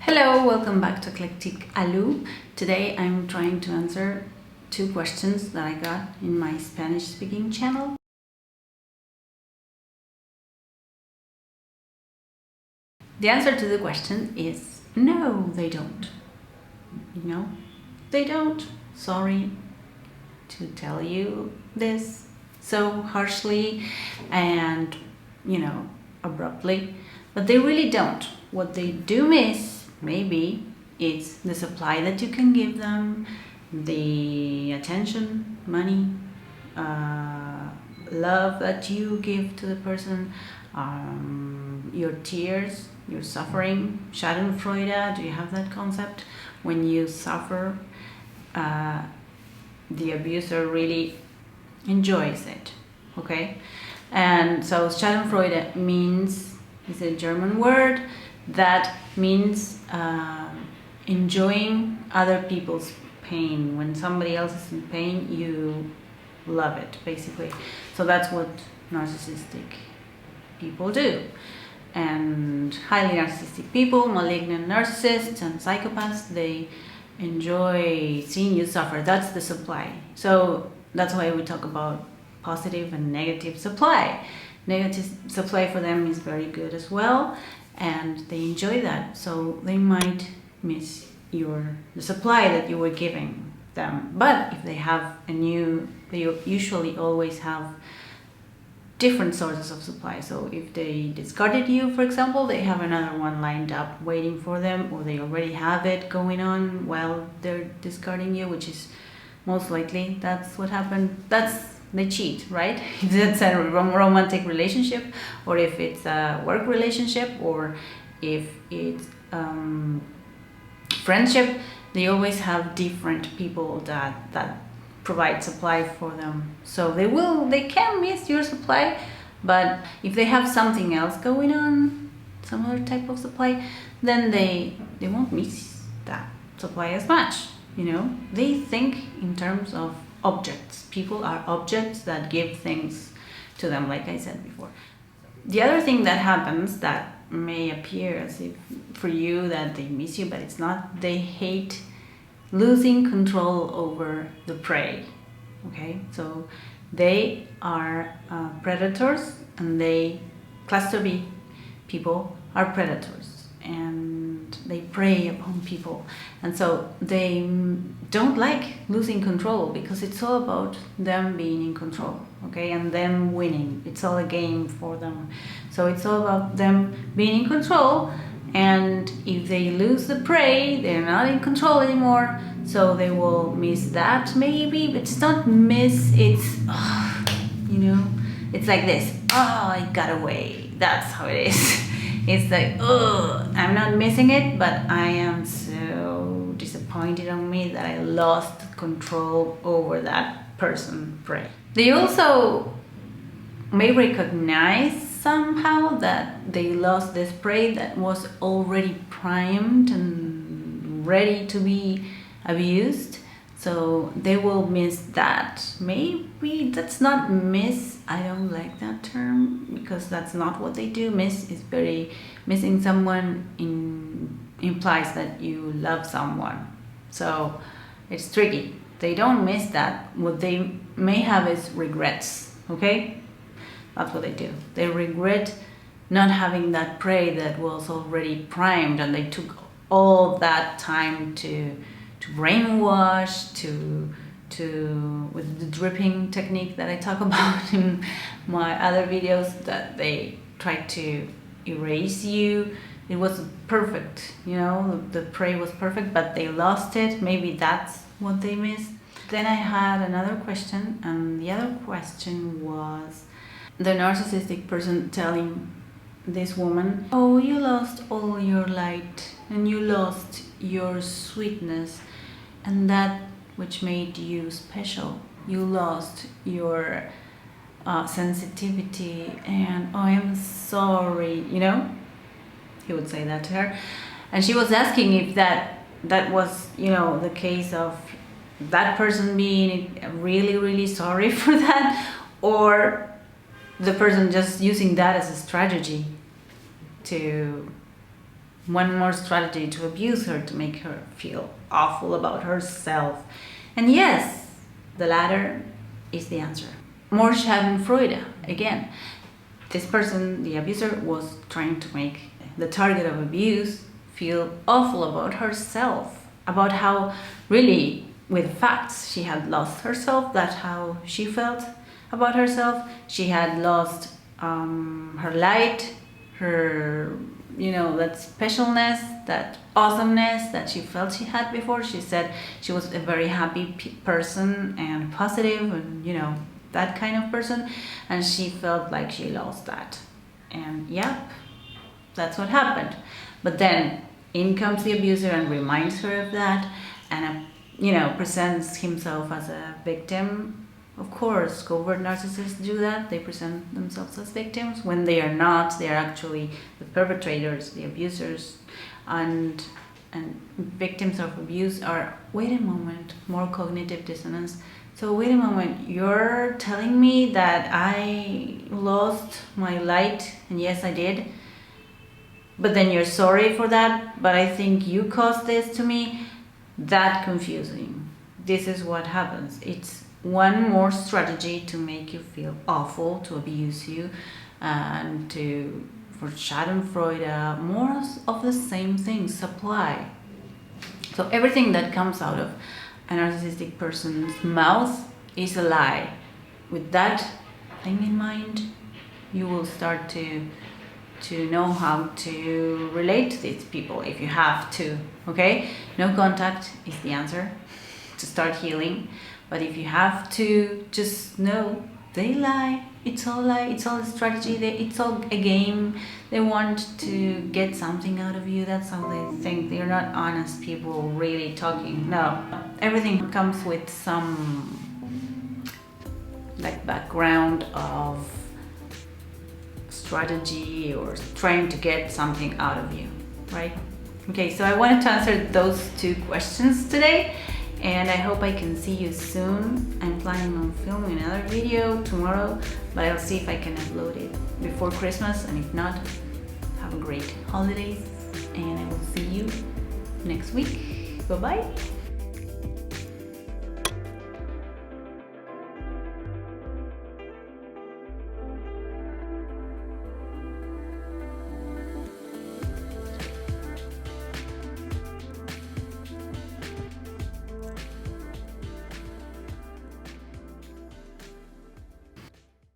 Hello, welcome back to Eclectic Alu. Today I'm trying to answer two questions that I got in my Spanish speaking channel. The answer to the question is no, they don't. No, they don't. Sorry to tell you this so harshly and, abruptly, but they really don't. What they do miss, maybe, it's the supply that you can give them, the attention, money, love that you give to the person, your tears, your suffering. Schadenfreude, do you have that concept? When you suffer, the abuser really enjoys it, okay? And so Schadenfreude means, it's a German word that means enjoying other people's pain. When somebody else is in pain, you love it, basically. So that's what narcissistic people do. And highly narcissistic people, malignant narcissists and psychopaths, they enjoy seeing you suffer. That's the supply. So that's why we talk about positive and negative supply. Negative supply for them is very good as well, and they enjoy that. So they might miss the supply that you were giving them. But if they have they usually always have different sources of supply. So if they discarded you, for example, they have another one lined up waiting for them, or they already have it going on while they're discarding you, which is most likely that's what happened. They cheat, right? If it's a romantic relationship, or if it's a work relationship, or if it's friendship, they always have different people that provide supply for them. So they can miss your supply, but if they have something else going on, some other type of supply, then they won't miss that supply as much. They think in terms of objects. People are objects that give things to them, like I said before. The other thing that happens that may appear as if for you that they miss you, but it's not, they hate losing control over the prey. Okay, so they are predators, and cluster B people are predators, and they prey upon people, and so they don't like losing control, because it's all about them being in control, okay, and them winning. It's all a game for them. So it's all about them being in control, and if they lose the prey, they're not in control anymore, so they will miss that, maybe, but it's not miss, it's it's like this, it got away. That's how it is. It's like, I'm not missing it, but I am so disappointed on me that I lost control over that person prey. They also may recognize somehow that they lost this prey that was already primed and ready to be abused, so they will miss that. Maybe that's not miss, I don't like that term, because that's not what they do. Miss is missing someone implies that you love someone, so it's tricky. They don't miss that. What they may have is regrets, okay? That's what they do. They regret not having that prey that was already primed, and they took all that time to brainwash, to with the dripping technique that I talk about in my other videos, that they tried to erase you. It was perfect, the prey was perfect, but they lost it. Maybe that's what they missed. Then I had another question, and the other question was the narcissistic person telling this woman, oh, you lost all your light, and you lost your sweetness, and that which made you special. You lost your sensitivity, and I am sorry, He would say that to her. And she was asking if that was, the case of that person being really, really sorry for that, or the person just using that as a strategy to one more strategy to abuse her, to make her feel awful about herself. And yes, the latter is the answer. More Schadenfreude. Again, this person, the abuser, was trying to make the target of abuse feel awful about herself, about how really, with facts, she had lost herself. That's how she felt about herself. She had lost her light, her, that specialness, that awesomeness that she felt she had before. She said she was a very happy person and positive and, that kind of person. And she felt like she lost that. And yep, that's what happened. But then in comes the abuser and reminds her of that and, presents himself as a victim. Of course, covert narcissists do that. They present themselves as victims when they are not. They are actually the perpetrators, the abusers. And victims of abuse are, wait a moment, more cognitive dissonance. So wait a moment, you're telling me that I lost my light, and yes, I did. But then you're sorry for that, but I think you caused this to me. That confusing. This is what happens. It's one more strategy to make you feel awful, to abuse you, and for Schadenfreude, more of the same things supply. So everything that comes out of a narcissistic person's mouth is a lie. With that thing in mind, you will start to know how to relate to these people if you have to, okay? No contact is the answer to start healing. But if you have to, just know they lie. It's all lie. It's all a strategy. It's all a game. They want to get something out of you. That's how they think. They're not honest people really talking. No. Everything comes with some background of strategy or trying to get something out of you, right? Okay, so I wanted to answer those 2 questions today. And I hope I can see you soon. I'm planning on filming another video tomorrow, but I'll see if I can upload it before Christmas, and if not, have a great holidays, and I will see you next week. Bye-bye.